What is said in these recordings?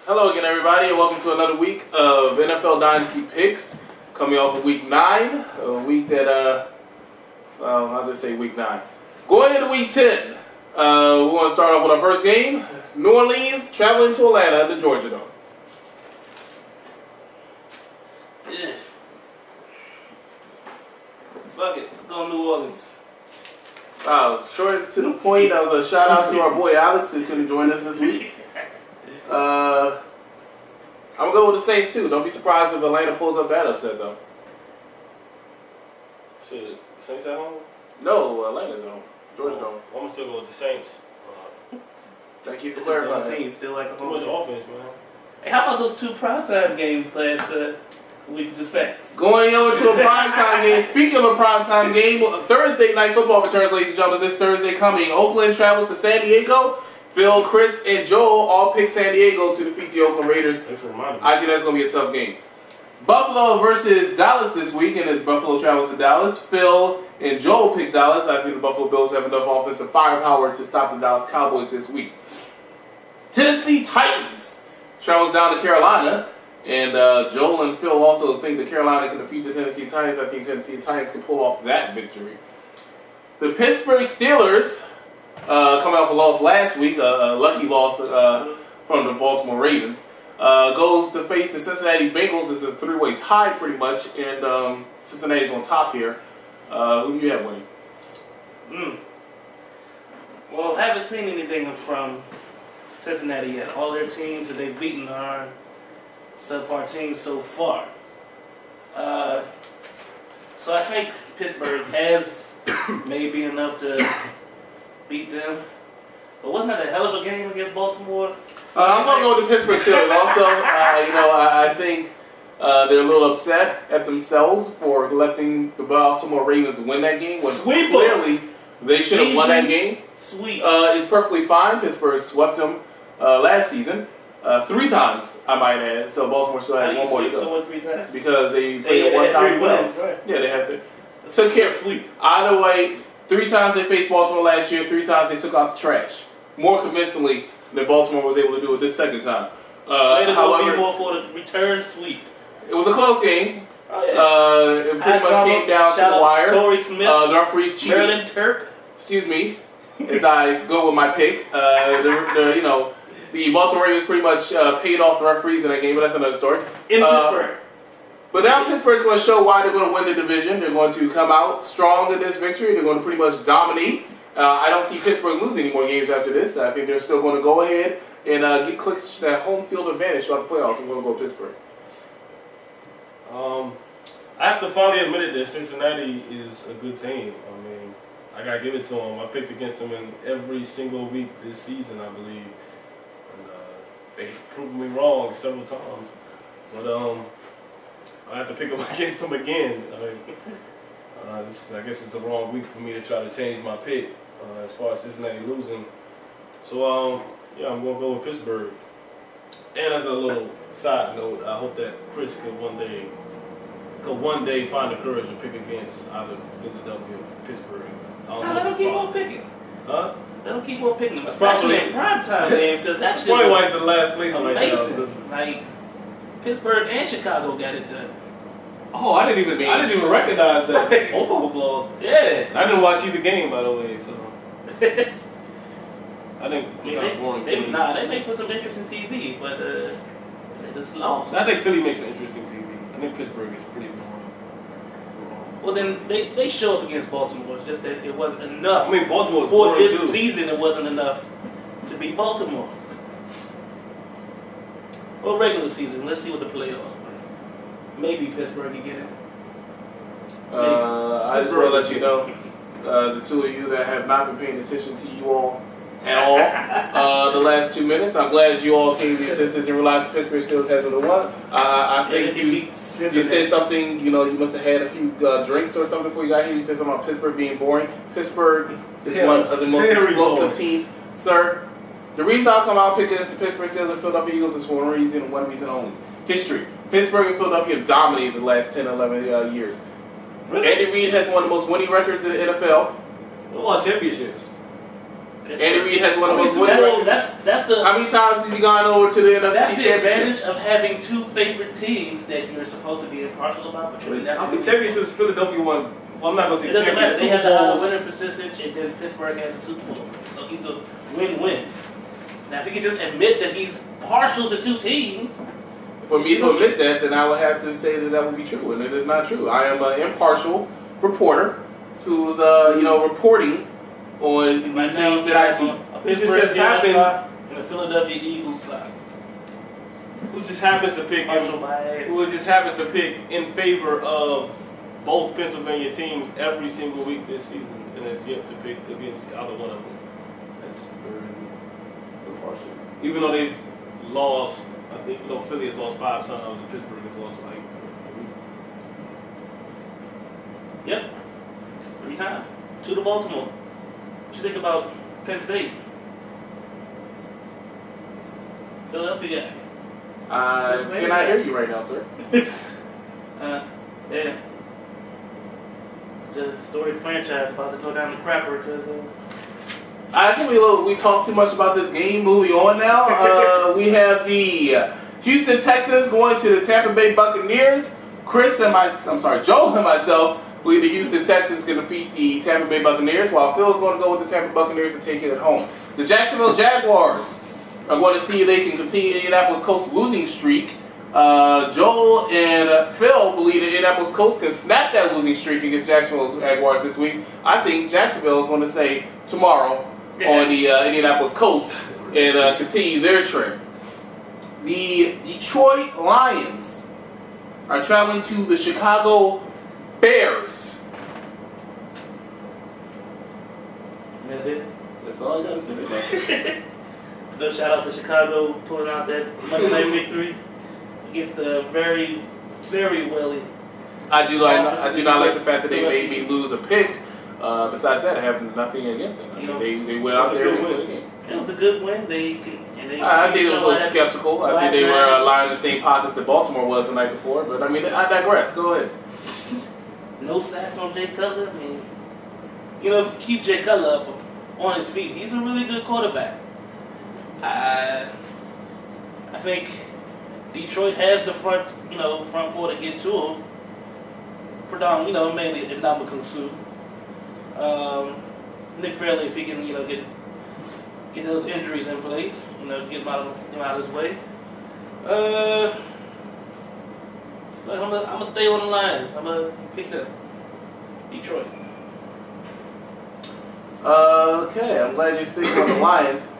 Hello again, everybody, and welcome to another week of NFL Dynasty Picks. Coming off of Week 9, a week that, I'll just say Week 9. Going into Week 10, we're going to start off with our first game. New Orleans traveling to Atlanta, the Georgia Dome. Yeah. Fuck it, let's go to New Orleans. Short to the point, that was a shout out to our boy Alex who couldn't join us this week. I'm going to go with the Saints too. Don't be surprised if Atlanta pulls up that upset though. Shit, Saints at home? No, Atlanta's at home. Georgia Dome. I'm going to still go with the Saints. Thank you for It's a dumb clarifying. team, still like a Too much offense, man. Hey, how about those two primetime games last week just passed? Going over to a primetime game. Speaking of a primetime game, Thursday night football returns, ladies and gentlemen, this Thursday coming. Oakland travels to San Diego. Phil, Chris, and Joel all pick San Diego to defeat the Oakland Raiders. I think that's going to be a tough game. Buffalo versus Dallas this week, and as Buffalo travels to Dallas, Phil and Joel pick Dallas. I think the Buffalo Bills have enough offensive firepower to stop the Dallas Cowboys this week. Tennessee Titans travels down to Carolina, and Joel and Phil also think that Carolina can defeat the Tennessee Titans. I think Tennessee Titans can pull off that victory. The Pittsburgh Steelers, coming off a loss last week, a lucky loss from the Baltimore Ravens, goes to face the Cincinnati Bengals. It's a three-way tie pretty much, and Cincinnati's on top here. Who do you have winning? Well, I haven't seen anything from Cincinnati yet. All their teams that they've beaten are subpar teams so far. So I think Pittsburgh has maybe enough to beat them. But wasn't that a hell of a game against Baltimore? I'm going to go with the Pittsburgh Steelers also. I think they're a little upset at themselves for letting the Baltimore Ravens win that game. When Sweep clearly, they should have won that game. Sweet. It's perfectly fine. Pittsburgh swept them last season 3 times, I might add. So Baltimore still has one more to go. Someone 3 times? Because they played it one time well. Right. Yeah, they have to. Took care of sweep. Either way, 3 times they faced Baltimore last year, 3 times they took out the trash. More convincingly than Baltimore was able to do it this second time. However, be more for the return sweep. It was a close game. Oh, yeah. It pretty much came down to the wire. Corey Smith, the referees cheated. Maryland Terp. Excuse me, as I go with my pick. The Baltimore Ravens pretty much paid off the referees in that game, but that's another story. In Pittsburgh. But now Pittsburgh's going to show why they're going to win the division. They're going to come out strong in this victory. They're going to pretty much dominate. I don't see Pittsburgh losing any more games after this. I think they're still going to go ahead and get clicks that home field advantage throughout the playoffs. I'm going to go Pittsburgh. I have to finally admit it that Cincinnati is a good team. I mean, I got to give it to them. I picked against them in every single week this season, I believe. And they've proven me wrong several times. But I have to pick them against them again. I guess it's the wrong week for me to try to change my pick as far as Cincinnati losing. So, yeah, I'm going to go with Pittsburgh. And as a little side note, I hope that Chris could one day find the courage to pick against either Philadelphia or Pittsburgh. Let them keep on picking. Huh? Let them keep on picking them. That's Especially probably in primetime games, because that shit probably was why it's the last place right amazing. now. Like, Pittsburgh and Chicago got it done. Oh, I didn't even recognize that. Both of them lost. Yeah. I didn't watch either game, by the way, so I think they make for some interesting TV, but they just lost. I think Philly makes an interesting TV. I think Pittsburgh is pretty boring. Well, then they show up against Baltimore. It's just that it wasn't enough. I mean, Baltimore for this season. It wasn't enough to beat Baltimore. Well, regular season. Let's see what the playoffs bring. Maybe Pittsburgh can get it. I just want to let you know, the two of you that have not been paying attention to you all at all the last 2 minutes. I'm glad you all came to your senses and realized Pittsburgh Steelers has what it won. I think you said something, you must have had a few drinks or something before you got here. You said something about Pittsburgh being boring. Pittsburgh is one of the most explosive teams. Sir, the reason I'll come out picking against the Pittsburgh Steelers and Philadelphia Eagles is for one reason and one reason only. History. Pittsburgh and Philadelphia have dominated the last 10, 11 years. Really? Andy Reid has one of the most winning records in the NFL. They won championships. Andy Reid has one of the most winning records. That's the. How many times has he gone over to the NFC That's the Championship? advantage of having two favorite teams that you're supposed to be impartial about. But you're How many championships Philadelphia won? Well, I'm not going to say it doesn't matter. They have the high Bowls. winning percentage, and then Pittsburgh has a Super Bowl. So he's a win-win. Now, if he could just admit that he's partial to two teams. For me to admit that, then I would have to say that would be true, and it is not true. I am an impartial reporter who's, reporting on the things that I see. A Pittsburgh Steelers side and a Philadelphia Eagles side. Who just happens to pick in favor of both Pennsylvania teams every single week this season, and has yet to pick against either one of them. That's very impartial. Even though they've lost, I think Philly has lost 5 times, and Pittsburgh has lost like 3. Yep, 3 times. 2 to Baltimore. What you think about Penn State? Philadelphia guy. Can I hear you right now, sir? Yeah. The storied franchise about to go down the crapper because I think we talked too much about this game. Moving on now, we have the Houston Texans going to the Tampa Bay Buccaneers. Joel and myself believe the Houston Texans can defeat the Tampa Bay Buccaneers, while Phil's going to go with the Tampa Buccaneers and take it at home. The Jacksonville Jaguars are going to see if they can continue the Indianapolis Colts losing streak. Joel and Phil believe the Indianapolis Colts can snap that losing streak against Jacksonville Jaguars this week. I think Jacksonville is going to say tomorrow on the Indianapolis Colts and continue their trend. The Detroit Lions are traveling to the Chicago Bears. that's it. That's all I got to say about that. No shout out to Chicago pulling out that Monday night victory against the very, very welly. I do not like the fact that they made me lose a pick. Besides that, I have nothing against them. They went out there and won the game. It was a good win. I think it was a little skeptical. I think they were lying in the same pockets that Baltimore was the night before. But I digress. Go ahead. No sacks on Jay Cutler. If you keep Jay Cutler up on his feet, he's a really good quarterback. I think Detroit has the front four to get to him. Predominantly, mainly Ndamukong Suh. Nick Fairley, if he can, get those injuries in place, get him out of his way. I'm gonna stay on the Lions. I'm gonna pick them. Detroit. Okay, I'm glad you're sticking on the Lions.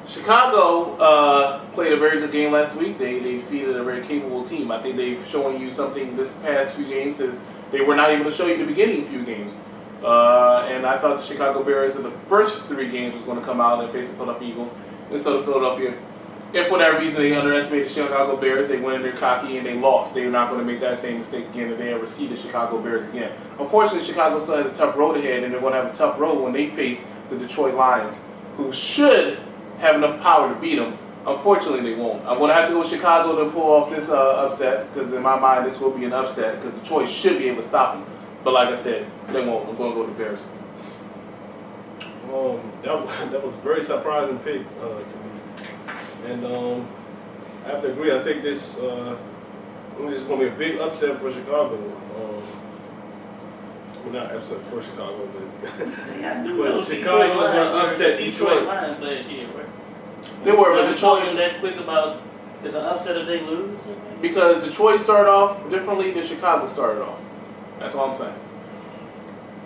Chicago played a very good game last week. They defeated a very capable team. I think they've shown you something this past few games as they were not able to show you the beginning few games. And I thought the Chicago Bears in the first 3 games was going to come out and face the Philadelphia Eagles. And so the Philadelphia, if for whatever reason they underestimated the Chicago Bears, they went in there cocky and they lost. They're not going to make that same mistake again if they ever see the Chicago Bears again. Unfortunately, Chicago still has a tough road ahead, and they're going to have a tough road when they face the Detroit Lions, who should have enough power to beat them. Unfortunately, they won't. I'm going to have to go with Chicago to pull off this upset, because in my mind, this will be an upset, because Detroit should be able to stop them. But like I said, they won't. I'm going to go with the Bears. That was a very surprising pick to me. And I have to agree. I think this is going to be a big upset for Chicago. Well, not upset for Chicago, but Chicago is going to upset Detroit. Lions last year, right? They were, but Detroit that quick about it's an upset if they lose. Because Detroit started off differently than Chicago started off. That's all I'm saying.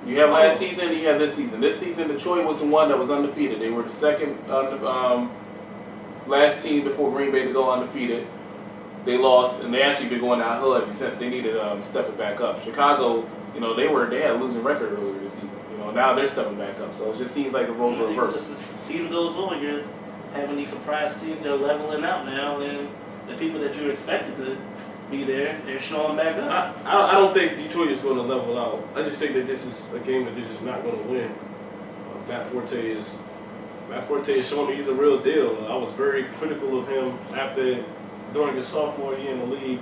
You have last season, you have this season. This season, Detroit was the one that was undefeated. They were the second last team before Green Bay to go undefeated. They lost, and they actually been going downhill ever since. They needed to step it back up. Chicago, they had a losing record earlier this season. Now they're stepping back up. So it just seems like the roles are reversed. The season goes on, you're having these surprise teams. They're leveling out now, and the people that you expected to be there, they're showing back up. I don't think Detroit is going to level out. I just think that this is a game that they're just not going to win. Matt Forte is showing me he's a real deal. I was very critical of him during his sophomore year in the league.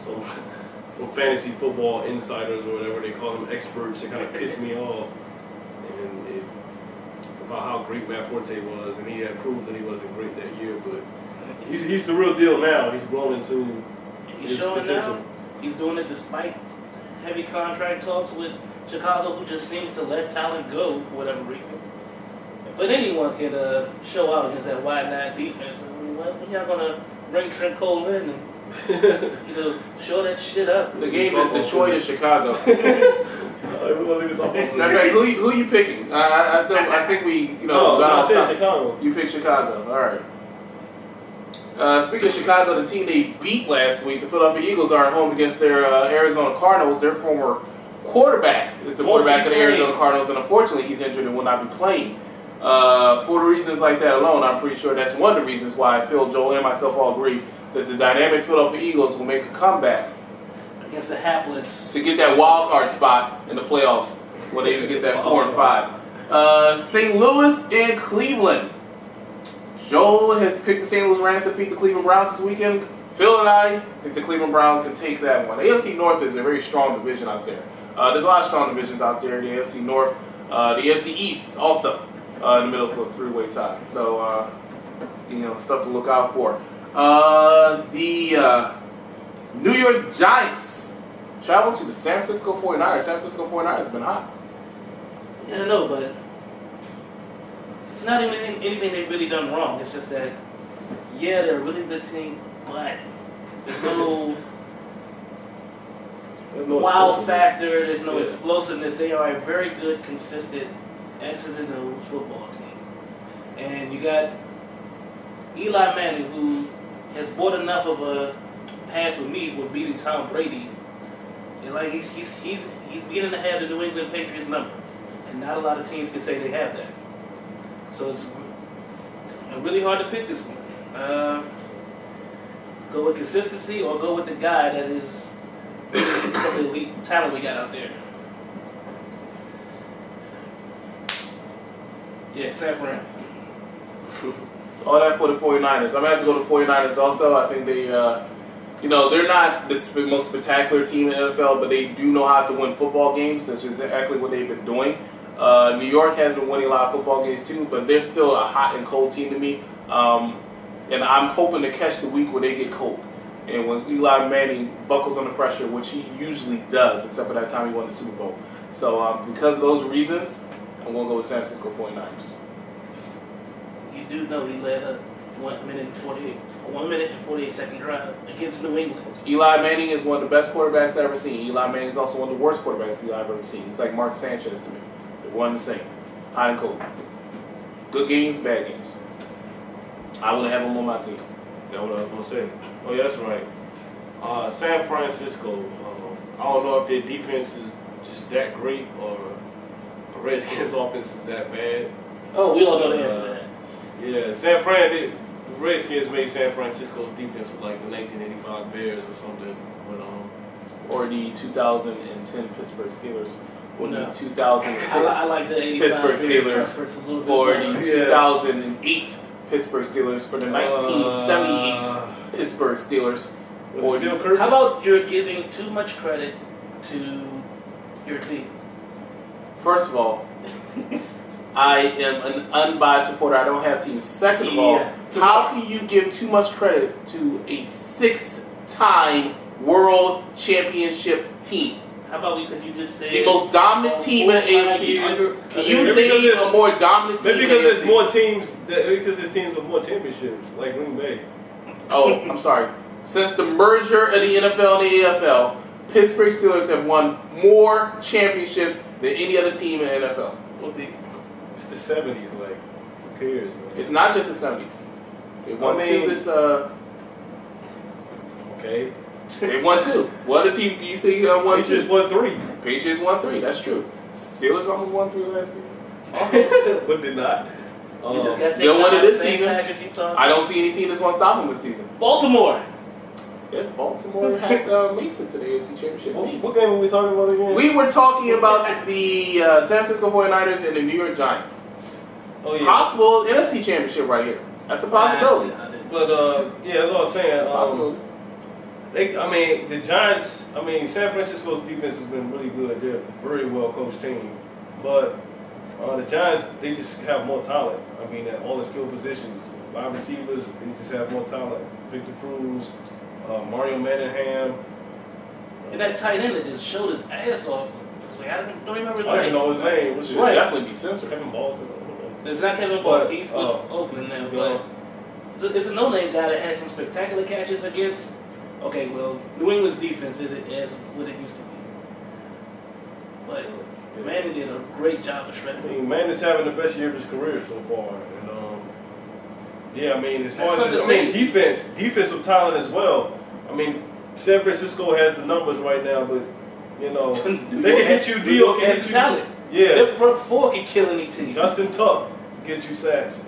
Some fantasy football insiders or whatever they call them, experts, that kind of pissed me off. And about how great Matt Forte was, and he had proved that he wasn't great that year. But he's the real deal now. He's grown into his potential. Now. He's doing it despite heavy contract talks with Chicago, who just seems to let talent go for whatever reason. But anyone can show out against that wide nine defense. I mean, well, when y'all gonna bring Trent Cole in and show that shit up? The game is Detroit and Chicago. We wasn't even talking about that. Who you picking? I think we got off top. Chicago. You picked Chicago. All right. Speaking of Chicago, the team they beat last week, the Philadelphia Eagles, are at home against their Arizona Cardinals. Their former quarterback is the quarterback of the Arizona Cardinals, and unfortunately he's injured and will not be playing. For reasons like that alone, I'm pretty sure that's one of the reasons why Phil, Joel, and myself all agree that the dynamic Philadelphia Eagles will make a comeback against the hapless to get that wild card spot in the playoffs when they get that 4 and 5. St. Louis and Cleveland. Joel has picked the St. Louis Rams to defeat the Cleveland Browns this weekend. Phil and I think the Cleveland Browns can take that one. The AFC North is a very strong division out there. There's a lot of strong divisions out there. The AFC North, the AFC East also in the middle of a three-way tie. So, stuff to look out for. The New York Giants travel to the San Francisco 49ers. San Francisco 49ers have been hot. Yeah, I know, but it's not even anything they've really done wrong. It's just that, yeah, they're a really good team, but there's no wow factor, there's no explosiveness. They are a very good, consistent X's and O's football team. And you got Eli Manning, who has bought enough of a pass with me for beating Tom Brady. And like he's beginning to have the New England Patriots number. And not a lot of teams can say they have that. So it's really hard to pick this one. Go with consistency or go with the guy that is some of the elite talent we got out there. Yeah, San Fran. All that for the 49ers. I'm going to have to go to the 49ers also. I think they, they're not the most spectacular team in the NFL, but they do know how to win football games, which is exactly what they've been doing. New York has been winning a lot of football games too, but they're still a hot and cold team to me. And I'm hoping to catch the week where they get cold. And when Eli Manning buckles under pressure, which he usually does, except for that time he won the Super Bowl. So because of those reasons, I'm going to go with San Francisco 49ers. You do know he led a 1 minute and 48 second drive against New England. Eli Manning is one of the best quarterbacks I've ever seen. Eli Manning is also one of the worst quarterbacks I've ever seen. It's like Mark Sanchez to me. They're one and the same. Hot and cold. Good games, bad games. I wouldn't have them on my team. That's what I was going to say. Oh, yeah, that's right. San Francisco, I don't know if their defense is just that great or the Redskins' offense is that bad. Oh, we all know the answer to that. Yeah, the Redskins made San Francisco's defense look like the 1985 Bears or something. But, or the 2010 Pittsburgh Steelers. Or the 2006 I like the 85 Pittsburgh Steelers. Or the 2008 Pittsburgh Steelers. Or the 1978 Pittsburgh Steelers. How about you're giving too much credit to your team? First of all, I am an unbiased supporter. I don't have teams. Second of all, how can you give too much credit to a 6-time world championship team? How about because you just said the most dominant team in the AFC? Can you name a more dominant team? Maybe because there's more teams. Because there's teams with more championships, like Green Bay. Oh, I'm sorry. Since the merger of the NFL and the AFL, Pittsburgh Steelers have won more championships than any other team in the NFL. It's the 70s, like, who cares, man? It's not just the 70s. They won two this, Okay. They won two. What other team do you see won Patriots won 3. Patriots won 3, that's true. Steelers almost won 3 last year. But did not. You just got to they'll win it this season. I don't see any team that's going to stop them this season. Baltimore. Yes, Baltimore has Mason to the AFC Championship. What game were we talking about again? We were talking about the San Francisco 49ers and the New York Giants. Oh, yeah. Possible NFC Championship right here. That's a possibility. But, yeah, that's what I was saying. It's a possibility. The Giants, San Francisco's defense has been really good. They're a very well coached team. But The Giants, they just have more talent. I mean, at all the skill positions. Wide receivers, they just have more talent. Victor Cruz, Mario Manningham. And that tight end that just showed his ass off. Like, I don't remember his name. I didn't know his name. It should definitely be censored. Kevin Balls. It's not Kevin Balls. He's with Oakland now. But it's a no-name guy that has some spectacular catches against. Okay, well, New England's defense isn't as what it used to be. But Manning did a great job of shredding. I mean, Manning's having the best year of his career so far, and yeah, I mean, as far as defensive talent as well. I mean, San Francisco has the numbers right now, but they can hit you. New York has the talent. Yeah, their front four can kill any team. Justin Tuck get you sacks.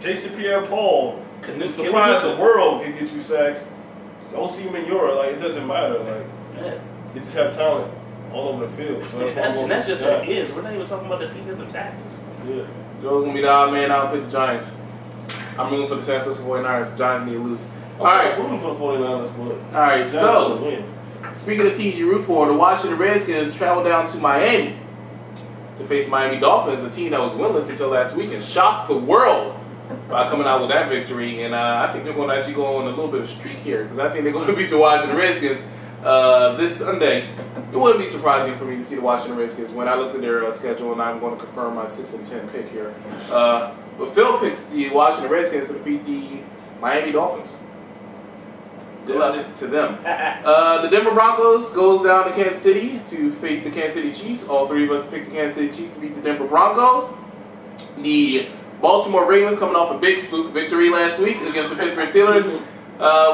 Jason Pierre-Paul, surprise the world, can get you sacks. O.C. Manura, like, it doesn't matter. Like, they just have talent all over the field. So that's just what it is. We're not even talking about the defensive tackles. Yeah. Joe's gonna be the odd man out and pick the Giants. I'm rooting for the San Francisco 49ers. Giants need to lose. All right. I'm rooting for the 49ers, but all right. So, speaking of teams you root for, the Washington Redskins traveled down to Miami to face Miami Dolphins, a team that was winless until last week and shocked the world by coming out with that victory. And I think they're going to actually go on a little bit of a streak here because I think they're going to beat the Washington Redskins this Sunday. It wouldn't be surprising for me to see the Washington Redskins when I looked at their schedule, and I'm going to confirm my 6-10 pick here. But Phil picks the Washington Redskins to defeat the Miami Dolphins. Good luck to them. The Denver Broncos goes down to Kansas City to face the Kansas City Chiefs. All three of us picked the Kansas City Chiefs to beat the Denver Broncos. The Baltimore Ravens, coming off a big fluke victory last week against the Pittsburgh Steelers,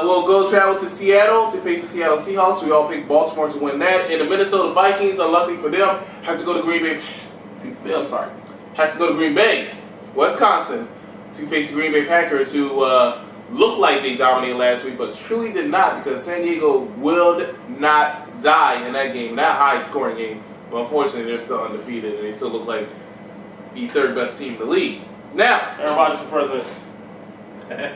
will go travel to Seattle to face the Seattle Seahawks. We all picked Baltimore to win that. And the Minnesota Vikings, unluckily for them, have to go to Green Bay. Has to go to Green Bay, Wisconsin, to face the Green Bay Packers, who looked like they dominated last week, but truly did not, because San Diego will not die in that game, that high-scoring game. But unfortunately, they're still undefeated, and they still look like the third best team in the league. Now, Aaron Rodgers for president. I'm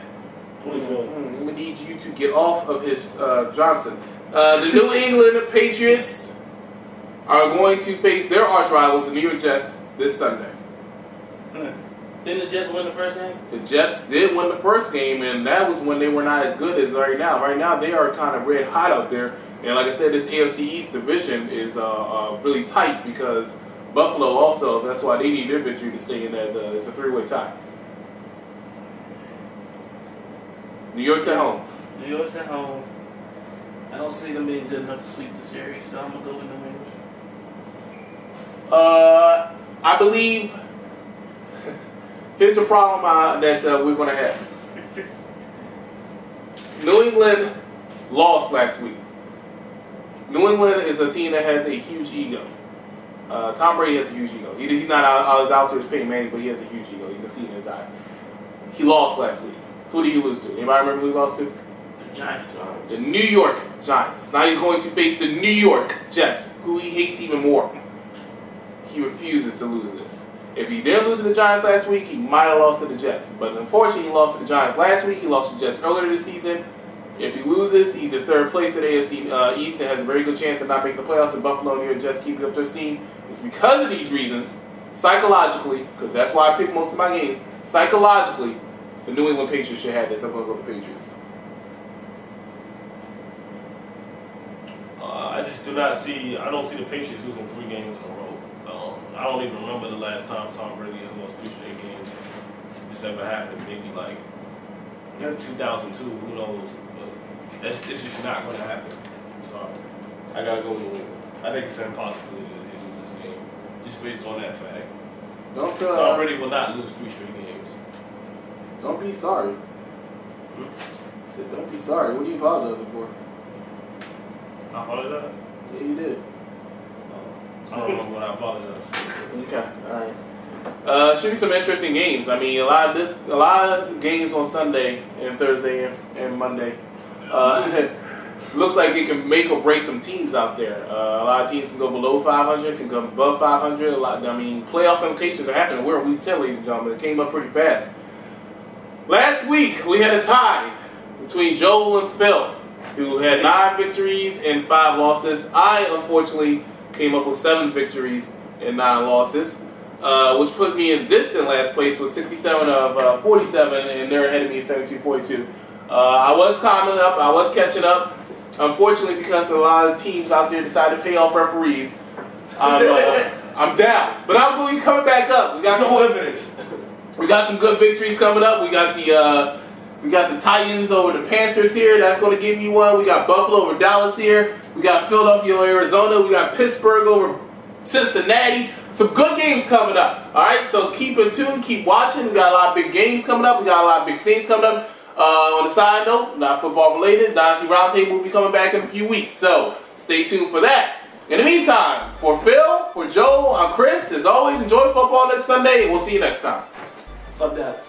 going to need you to get off of his Johnson. The New England Patriots are going to face their arch rivals, the New York Jets, this Sunday. Didn't the Jets win the first game? The Jets did win the first game, and that was when they were not as good as right now. Right now, they are kind of red hot out there. And like I said, this AFC East division is really tight because Buffalo also, that's why they need their victory to stay in that. It's a three-way tie. New York's at home. New York's at home. I don't see them being good enough to sweep the series, so I'm going to go with New England. I believe... Here's the problem that we're going to have. New England lost last week. New England is a team that has a huge ego. Tom Brady has a huge ego. He's not out there as Peyton Manning, but he has a huge ego. You can see it in his eyes. He lost last week. Who did he lose to? Anybody remember who he lost to? The Giants. The New York Giants. Now he's going to face the New York Jets, who he hates even more. He refuses to lose this. If he did lose to the Giants last week, he might have lost to the Jets. But unfortunately, he lost to the Giants last week. He lost to the Jets earlier this season. If he loses, he's in third place at AFC East and has a very good chance of not making the playoffs. And Buffalo and New York Jets keeping up their steam. It's because of these reasons, psychologically, because that's why I pick most of my games, psychologically, the New England Patriots should have this. I'm going to go with the Patriots. I just do not see, I don't see the Patriots losing 3 games in a row. I don't even remember the last time Tom Brady has lost 3 straight games. This ever happened. Maybe like 2002, who knows. But it's just not going to happen. I'm sorry. I got to go with New England. I think it's an impossibility to lose this game, just based on that fact. Tom Brady will not lose 3 straight games. Don't be sorry. I said, don't be sorry. What are you apologizing for? I apologize? Yeah, you did. I don't know what I apologize for. Okay, all right. Should be some interesting games. I mean, a lot of games on Sunday and Thursday and Monday. Looks like it can make or break some teams out there. A lot of teams can go below 500, can go above 500. Playoff implications are happening. We're in week 10, ladies and gentlemen. It came up pretty fast. Last week, we had a tie between Joel and Phil, who had 9 victories and 5 losses. I, unfortunately, came up with 7 victories and 9 losses. which put me in distant last place with 67 of 47, and they're ahead of me at 72-42. I was climbing up, I was catching up. Unfortunately, because a lot of teams out there decided to pay off referees, I'm down. But I believe coming back up. We got some good victories coming up. We got the Titans over the Panthers here. That's going to give me one. We got Buffalo over Dallas here. We got Philadelphia over Arizona. We got Pittsburgh over Cincinnati. Some good games coming up. All right, so keep in tune, keep watching. We got a lot of big games coming up. We got a lot of big things coming up. On the side note, not football related, Dynasty Roundtable will be coming back in a few weeks, so stay tuned for that. In the meantime, for Phil, for Joel, I'm Chris. As always, enjoy football this Sunday, and we'll see you next time. Fuck that.